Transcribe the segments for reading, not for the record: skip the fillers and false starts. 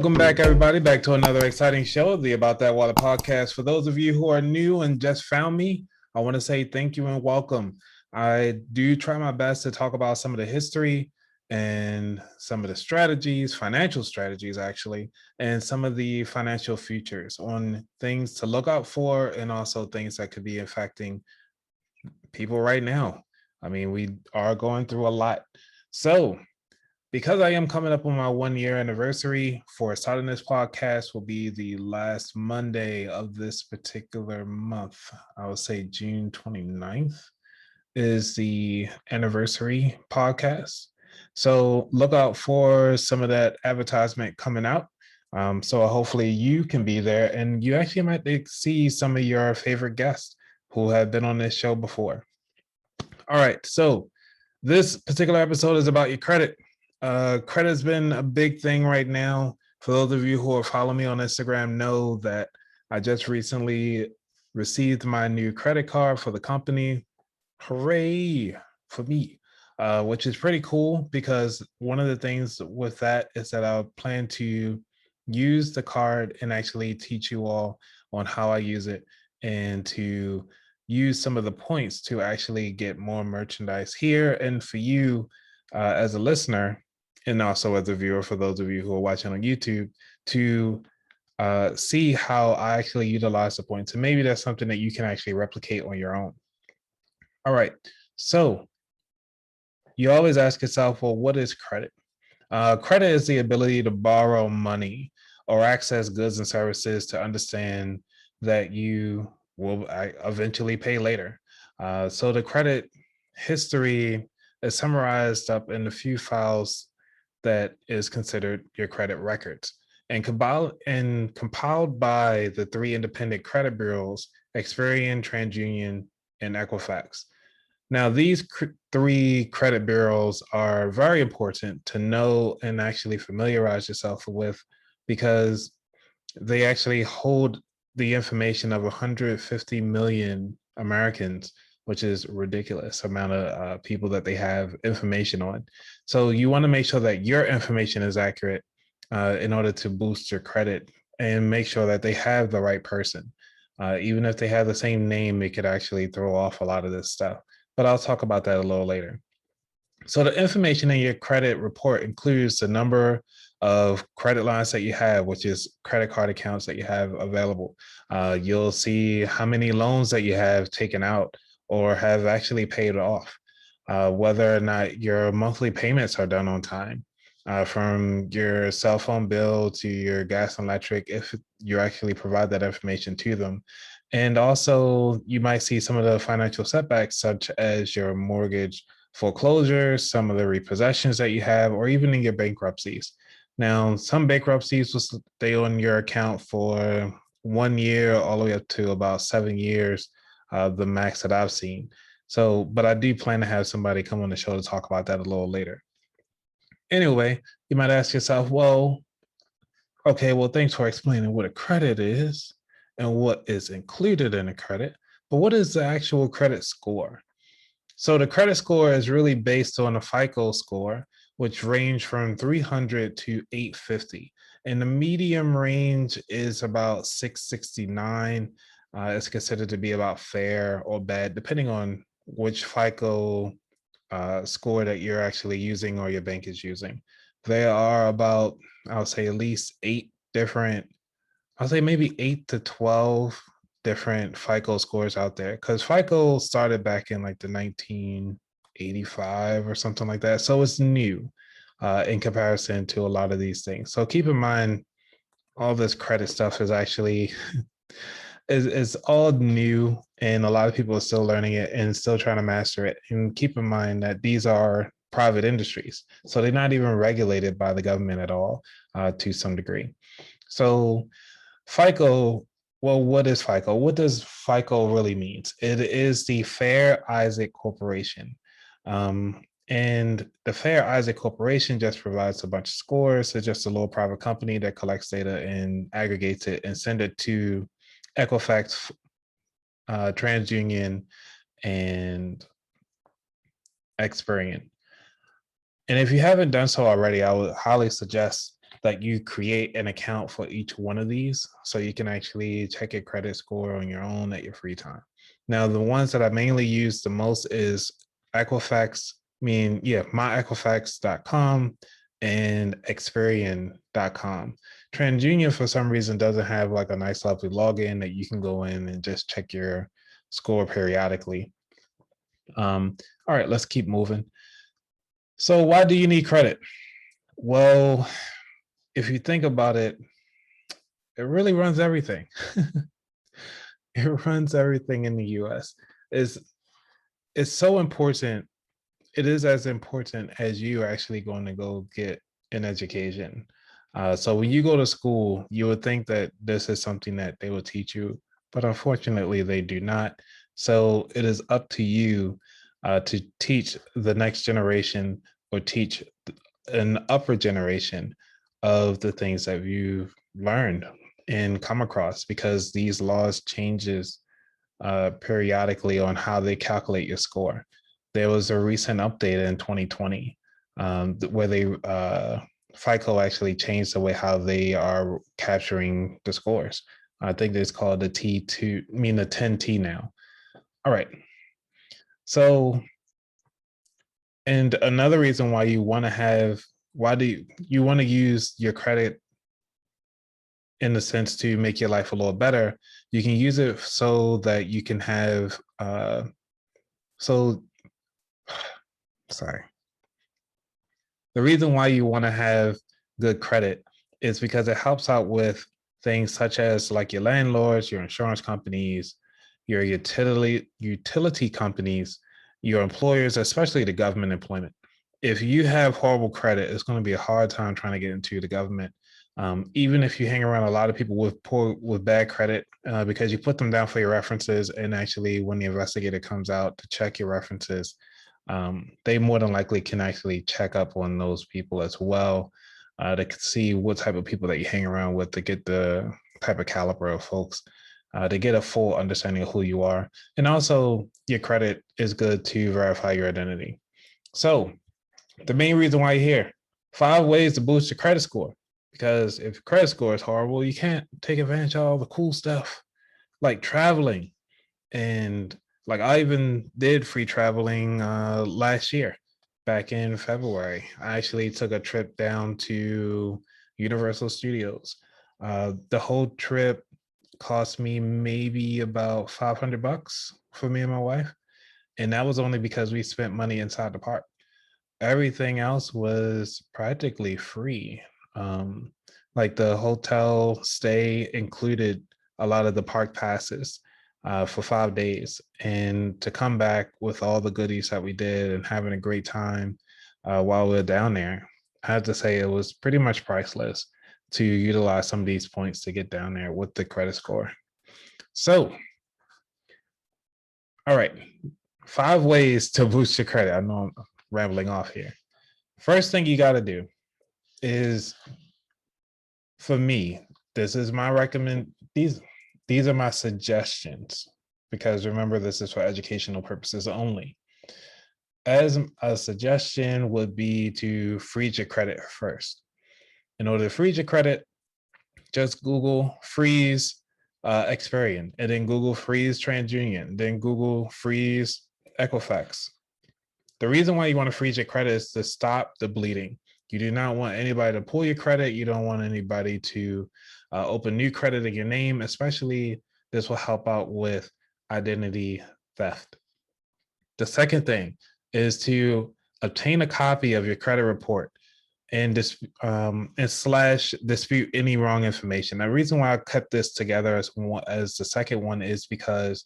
Welcome back, everybody, back to another exciting show, the About That Wallet podcast. For those of you who are new and just found me, I want to say thank you and welcome. I do try my best to talk about some of the history and some of the strategies, financial strategies, actually, and some of the financial futures on things to look out for and also things that could be affecting people right now. I mean, we are going through a lot. So, because I am coming up on my 1 year anniversary for starting this podcast will be the last Monday of this particular month. I would say June 29th is the anniversary podcast. So look out for some of that advertisement coming out. So hopefully you can be there and you actually might see some of your favorite guests who have been on this show before. All right. So this particular episode is about your credit. Credit's been a big thing right now. For those of you who are following me on Instagram, know that I just recently received my new credit card for the company. Hooray for me, which is pretty cool because one of the things with that is that I plan to use the card and actually teach you all on how I use it and to use some of the points to actually get more merchandise here. And for you, as a listener, and also as a viewer, for those of you who are watching on YouTube, to see how I actually utilize the points. And maybe that's something that you can actually replicate on your own. All right. So you always ask yourself, well, what is credit? Credit is the ability to borrow money or access goods and services to understand that you will eventually pay later. So the credit history is summarized up in a few files that is considered your credit records and compiled by the three independent credit bureaus, Experian, TransUnion, and Equifax. Now, these three credit bureaus are very important to know and actually familiarize yourself with because they actually hold the information of 150 million Americans, which is ridiculous amount of people that they have information on. So you want to make sure that your information is accurate in order to boost your credit and make sure that they have the right person. Even if they have the same name, it could actually throw off a lot of this stuff. But I'll talk about that a little later. So the information in your credit report includes the number of credit lines that you have, which is credit card accounts that you have available. You'll see how many loans that you have taken out or have actually paid off, whether or not your monthly payments are done on time, from your cell phone bill to your gas and electric, if you actually provide that information to them. And also, you might see some of the financial setbacks, such as your mortgage foreclosures, some of the repossessions that you have, or even in your bankruptcies. Now, some bankruptcies will stay on your account for 1 year, all the way up to about 7 years, the max that I've seen. So, but I do plan to have somebody come on the show to talk about that a little later. Anyway, you might ask yourself, well, okay, well, thanks for explaining what a credit is and what is included in a credit, but what is the actual credit score? So the credit score is really based on a FICO score, which range from 300 to 850. And the medium range is about 669. It's considered to be about fair or bad, depending on which FICO score that you're actually using or your bank is using. There are about, I'll say at least I'll say maybe 8 to 12 different FICO scores out there, because FICO started back in like the 1985 or something like that. So it's new in comparison to a lot of these things. So keep in mind, all this credit stuff is actually is all new, and a lot of people are still learning it and still trying to master it. And keep in mind that these are private industries, so they're not even regulated by the government at all, to some degree. So FICO, well, what is FICO? What does FICO really mean? It is the Fair Isaac Corporation. And the Fair Isaac Corporation just provides a bunch of scores. It's just a little private company that collects data and aggregates it and send it to Equifax, TransUnion, and Experian. And if you haven't done so already, I would highly suggest that you create an account for each one of these so you can actually check your credit score on your own at your free time. Now, the ones that I mainly use the most is Equifax, myequifax.com and Experian.com. TransUnion, for some reason, doesn't have like a nice, lovely login that you can go in and just check your score periodically. All right, let's keep moving. So why do you need credit? Well, if you think about it, it really runs everything. It runs everything in the US. It's so important. It is as important as you actually going to go get an education. So when you go to school, you would think that this is something that they will teach you, but unfortunately they do not. So it is up to you to teach the next generation or teach an upper generation of the things that you've learned and come across, because these laws changes periodically on how they calculate your score. There was a recent update in 2020 where they FICO actually changed the way how they are capturing the scores. I think it's called the T2, the 10T now. All right. So, and another reason why you want to have, why do you want to use your credit in the sense to make your life a little better? You can use it so that you can have, sorry. The reason why you want to have good credit is because it helps out with things such as like your landlords, your insurance companies, your utility companies, your employers, especially the government employment. If you have horrible credit, it's going to be a hard time trying to get into the government. Even if you hang around a lot of people with bad credit, because you put them down for your references, and actually when the investigator comes out to check your references, they more than likely can actually check up on those people as well. They can see what type of people that you hang around with to get the type of caliber of folks, to get a full understanding of who you are. And also your credit is good to verify your identity. So the main reason why you're here, 5 ways to boost your credit score. Because if your credit score is horrible, you can't take advantage of all the cool stuff like traveling. And like I even did free traveling last year, back in February. I actually took a trip down to Universal Studios. The whole trip cost me maybe about $500 for me and my wife. And that was only because we spent money inside the park. Everything else was practically free. Like the hotel stay included a lot of the park passes for 5 days, and to come back with all the goodies that we did and having a great time while we were down there, I have to say it was pretty much priceless to utilize some of these points to get down there with the credit score. So, all right, 5 ways to boost your credit. I know I'm rambling off here. First thing you got to do is, for me, this is my these are my suggestions, because remember, this is for educational purposes only. As a suggestion would be to freeze your credit first. In order to freeze your credit, just Google freeze Experian, and then Google freeze TransUnion, then Google freeze Equifax. The reason why you want to freeze your credit is to stop the bleeding. You do not want anybody to pull your credit. You don't want anybody to open new credit in your name, especially this will help out with identity theft. The second thing is to obtain a copy of your credit report and slash dispute any wrong information. The reason why I kept this together as the second one is because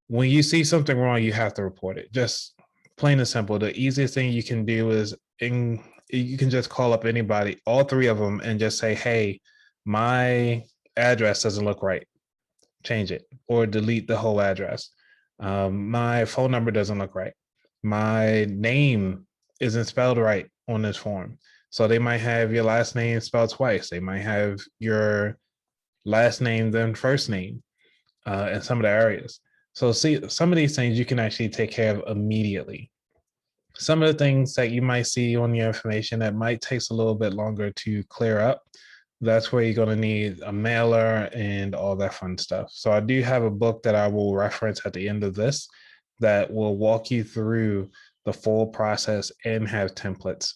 when you see something wrong, you have to report it. Just plain and simple. The easiest thing you can do is you can just call up anybody, all 3 of them, and just say, hey, my address doesn't look right. Change it or delete the whole address. My phone number doesn't look right. My name isn't spelled right on this form. So they might have your last name spelled twice. They might have your last name, then first name in some of the areas. So see, some of these things you can actually take care of immediately. some of the things that you might see on your information that might take a little bit longer to clear up, that's where you're going to need a mailer and all that fun stuff. So I do have a book that I will reference at the end of this that will walk you through the full process and have templates.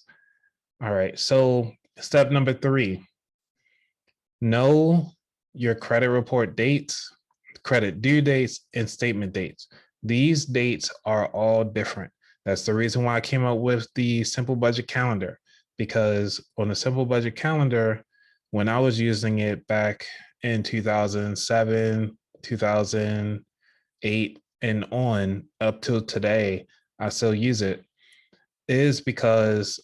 All right. So step number 3, know your credit report dates, credit due dates, and statement dates. These dates are all different. That's the reason why I came up with the simple budget calendar, because on the simple budget calendar, when I was using it back in 2007, 2008, and on up till today, I still use it, is because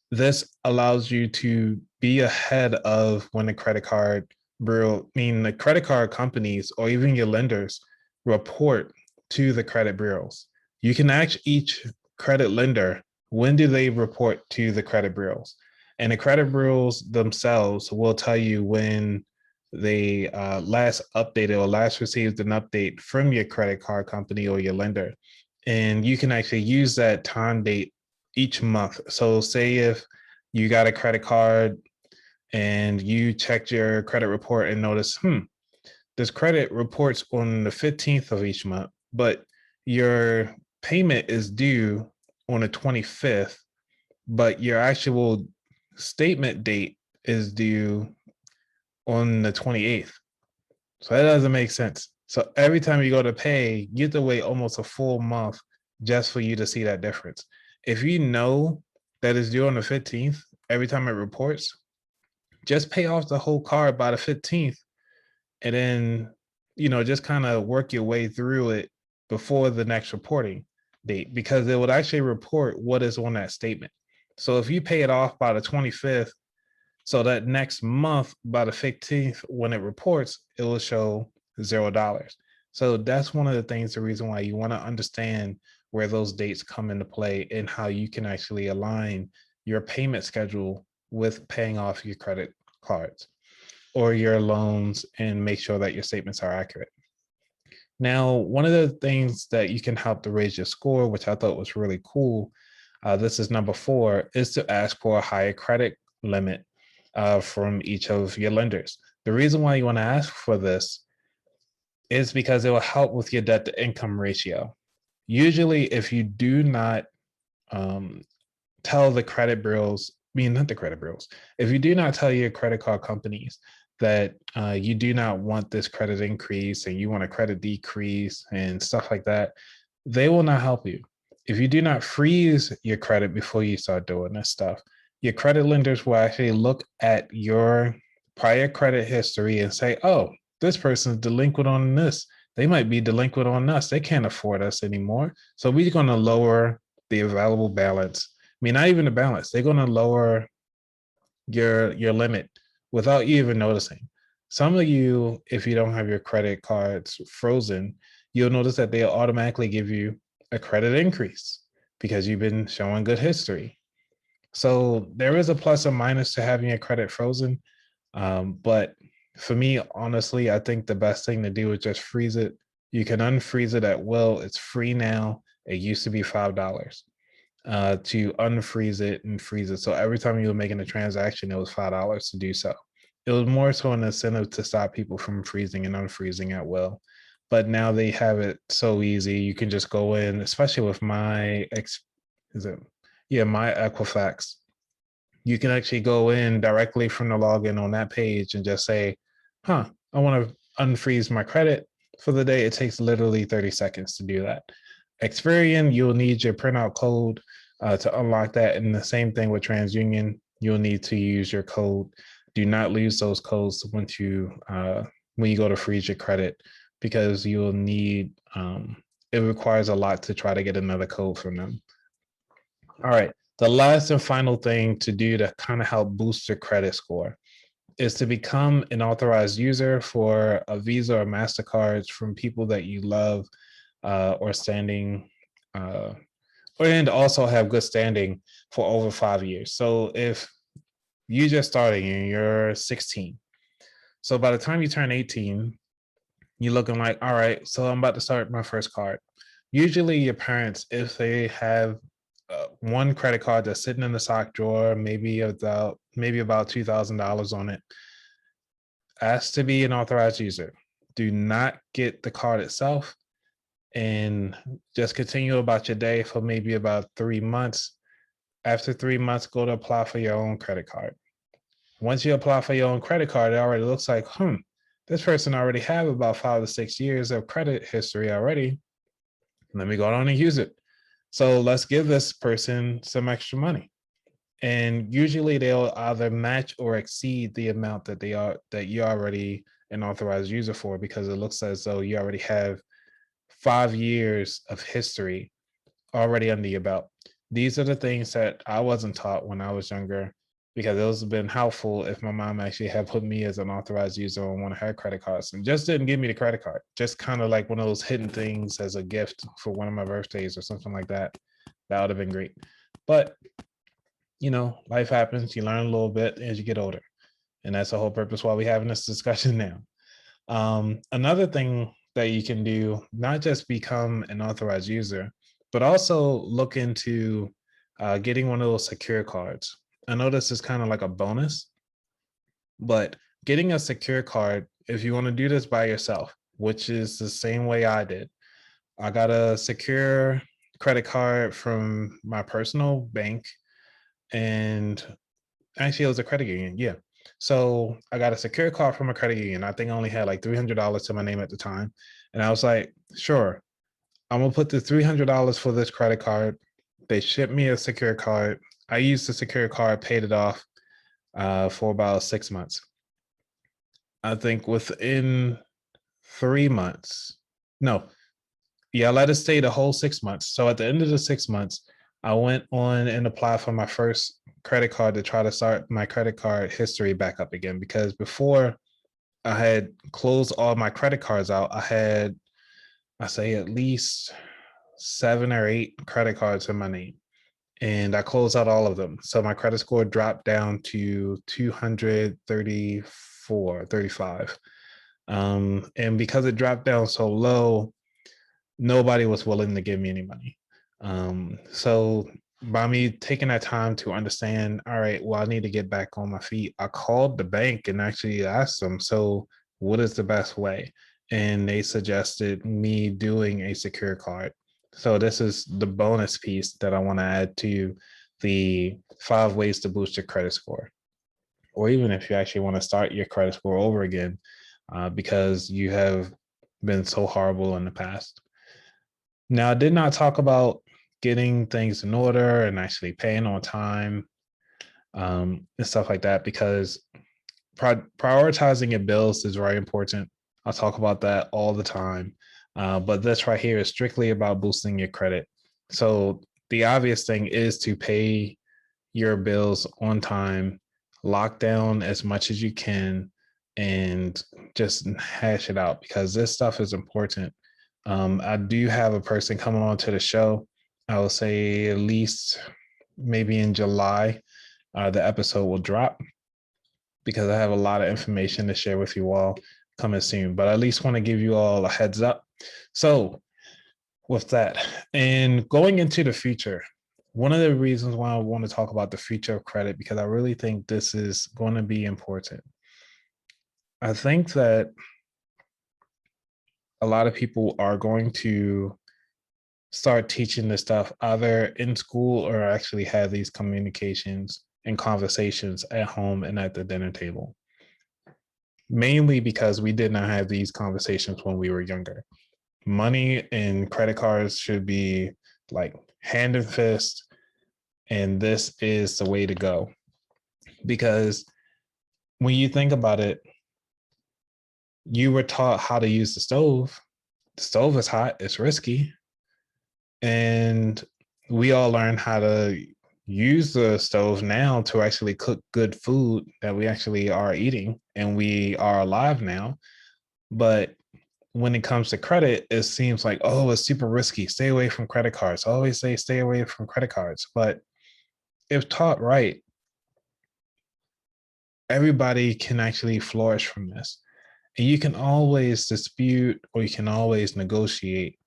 this allows you to be ahead of when the credit card bureau, the credit card companies or even your lenders report to the credit bureaus. You can ask each credit lender, when do they report to the credit bureaus? And the credit bureaus themselves will tell you when they last updated or last received an update from your credit card company or your lender. And you can actually use that time date each month. So say if you got a credit card and you checked your credit report and notice, this credit reports on the 15th of each month, but your payment is due on the 25th, but your actual statement date is due on the 28th. So that doesn't make sense. So every time you go to pay, you have to wait almost a full month just for you to see that difference. If you know that it's due on the 15th, every time it reports, just pay off the whole card by the 15th and then, just kind of work your way through it before the next reporting date, because it would actually report what is on that statement. So if you pay it off by the 25th, so that next month by the 15th, when it reports, it will show $0. So that's one of the things, the reason why you want to understand where those dates come into play and how you can actually align your payment schedule with paying off your credit cards or your loans and make sure that your statements are accurate. Now, one of the things that you can help to raise your score, which I thought was really cool, this is number 4, is to ask for a higher credit limit from each of your lenders. The reason why you want to ask for this is because it will help with your debt to income ratio. Usually, if you do not tell the credit bureaus, not the credit bureaus, if you do not tell your credit card companies that you do not want this credit increase and you want a credit decrease and stuff like that, they will not help you. If you do not freeze your credit before you start doing this stuff, your credit lenders will actually look at your prior credit history and say, oh, this person's delinquent on this. They might be delinquent on us. They can't afford us anymore. So we're going to lower the available balance. Not even the balance. They're going to lower your limit without you even noticing. Some of you, if you don't have your credit cards frozen, you'll notice that they'll automatically give you a credit increase because you've been showing good history. So there is a plus or minus to having your credit frozen. But for me, honestly, I think the best thing to do is just freeze it. You can unfreeze it at will. It's free now. It used to be $5 to unfreeze it and freeze it. So every time you were making a transaction, it was $5 to do so. It was more so an incentive to stop people from freezing and unfreezing at will. But now they have it so easy. You can just go in, especially with my Equifax. You can actually go in directly from the login on that page and just say, I want to unfreeze my credit for the day. It takes literally 30 seconds to do that. Experian, you'll need your printout code to unlock that. And the same thing with TransUnion, you'll need to use your code. Do not lose those codes when you go to freeze your credit, because you'll need, it requires a lot to try to get another code from them. All right. The last and final thing to do to kind of help boost your credit score is to become an authorized user for a Visa or MasterCards from people that you love or standing, and also have good standing for over 5 years. So if you're just starting and you're 16, so by the time you turn 18, you're looking like, all right, so I'm about to start my first card. Usually your parents, if they have one credit card that's sitting in the sock drawer, maybe about $2,000 on it, ask to be an authorized user. Do not get the card itself, and just continue about your day for maybe about 3 months. After 3 months, go to apply for your own credit card. Once you apply for your own credit card, it already looks like, this person already have about 5 to 6 years of credit history already. Let me go on and use it. So let's give this person some extra money. And usually they'll either match or exceed the amount that you're already an authorized user for, because it looks as though you already have 5 years of history already under your belt. These are the things that I wasn't taught when I was younger, because those have been helpful if my mom actually had put me as an authorized user on one of her credit cards and just didn't give me the credit card. Just kind of like one of those hidden things as a gift for one of my birthdays or something like that. That would have been great. But, life happens. You learn a little bit as you get older. And that's the whole purpose why we're having this discussion now. Another thing that you can do, not just become an authorized user, but also look into getting one of those secure cards. I know this is kind of like a bonus, but getting a secure card, if you want to do this by yourself, which is the same way I did, I got a secure credit card from my personal bank, and actually it was a credit union. Yeah. So I got a secure card from a credit union. I think I only had like $300 to my name at the time. And I was like, sure, I'm gonna put the $300 for this credit card. They shipped me a secure card. I used the secure card, paid it off for about 6 months. I think within 3 months, no, yeah, I let it stay the whole 6 months. So at the end of the 6 months, I went on and applied for my first credit card to try to start my credit card history back up again. Because before I had closed all my credit cards out, I say at least 7 or 8 credit cards in my name. And I closed out all of them. So my credit score dropped down to 234, 35. And because it dropped down so low, nobody was willing to give me any money. So by me taking that time to understand, all right, well, I need to get back on my feet, I called the bank and actually asked them, so what is the best way? And they suggested me doing a secure card. So this is the bonus piece that I want to add to the 5 ways to boost your credit score. Or even if you actually want to start your credit score over again, because you have been so horrible in the past. Now, I did not talk about getting things in order and actually paying on time, and stuff like that, because prioritizing your bills is very important. I'll talk about that all the time. But this right here is strictly about boosting your credit. So the obvious thing is to pay your bills on time, lock down as much as you can, and just hash it out, because this stuff is important. I do have a person coming on to the show. I will say at least maybe in July, the episode will drop, because I have a lot of information to share with you all coming soon. But I at least want to give you all a heads up. So with that, and going into the future, one of the reasons why I want to talk about the future of credit, because I really think this is going to be important. I think that a lot of people are going to start teaching this stuff either in school or actually have these communications and conversations at home and at the dinner table. Mainly because we did not have these conversations when we were younger. Money and credit cards should be like hand and fist, and this is the way to go. Because when you think about it, you were taught how to use the stove. The stove is hot, it's risky. And we all learn how to use the stove now to actually cook good food that we actually are eating, and we are alive now. But when it comes to credit, it seems like, oh, it's super risky. Stay away from credit cards. I always say stay away from credit cards. But if taught right, everybody can actually flourish from this. And you can always dispute or you can always negotiate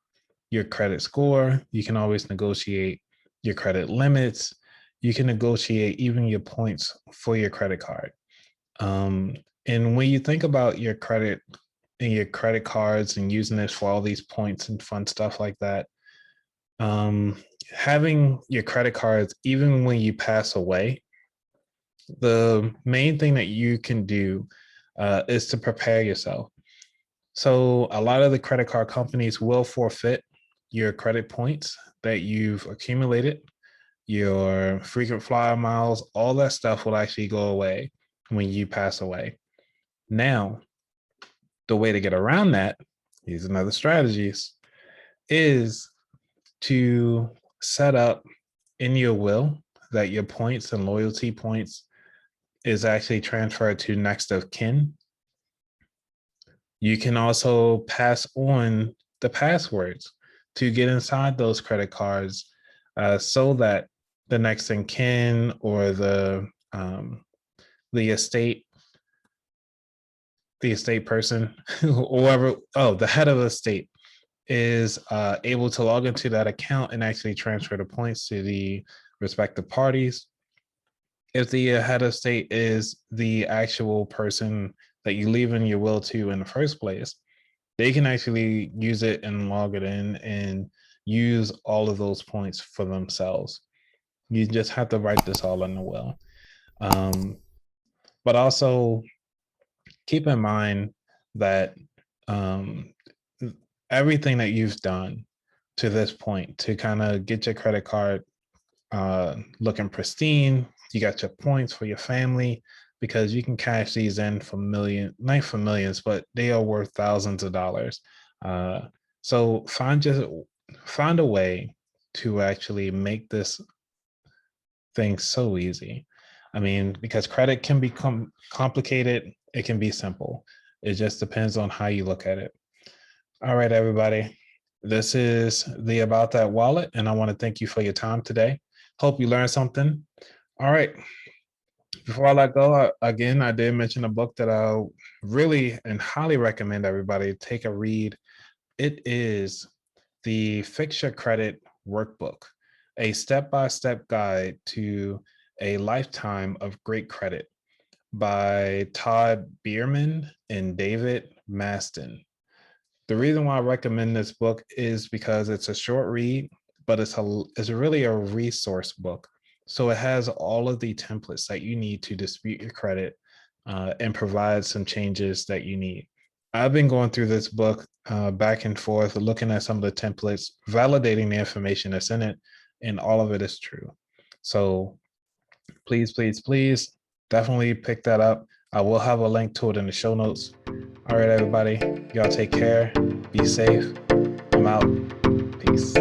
your credit score. You can always negotiate your credit limits. You can negotiate even your points for your credit card. And when you think about your credit and your credit cards and using this for all these points and fun stuff like that, having your credit cards, even when you pass away, the main thing that you can do is to prepare yourself. So a lot of the credit card companies will forfeit your credit points that you've accumulated, your frequent flyer miles, all that stuff will actually go away when you pass away. Now, the way to get around that, here's another strategies, is to set up in your will that your points and loyalty points is actually transferred to next of kin. You can also pass on the passwords to get inside those credit cards so that the next in kin or the estate person, whoever, the head of the estate is able to log into that account and actually transfer the points to the respective parties. If the head of state is the actual person that you leave in your will to in the first place, they can actually use it and log it in and use all of those points for themselves. You just have to write this all in the will. But also keep in mind that everything that you've done to this point to kind of get your credit card looking pristine, you got your points for your family, because you can cash these in for not for millions, but they are worth thousands of dollars. So find a way to actually make this thing so easy. I mean, because credit can become complicated, it can be simple. It just depends on how you look at it. All right, everybody. This is the About That Wallet, and I want to thank you for your time today. Hope you learned something. All right. Before I let go, again, I did mention a book that I really and highly recommend everybody take a read. It is the Fix Your Credit Workbook, a step-by-step guide to a lifetime of great credit by Todd Bierman and David Maston. The reason why I recommend this book is because it's a short read, but it's really a resource book. So it has all of the templates that you need to dispute your credit and provide some changes that you need. I've been going through this book back and forth, looking at some of the templates, validating the information that's in it, and all of it is true. So please, please, please, definitely pick that up. I will have a link to it in the show notes. All right, everybody, y'all take care. Be safe. I'm out. Peace.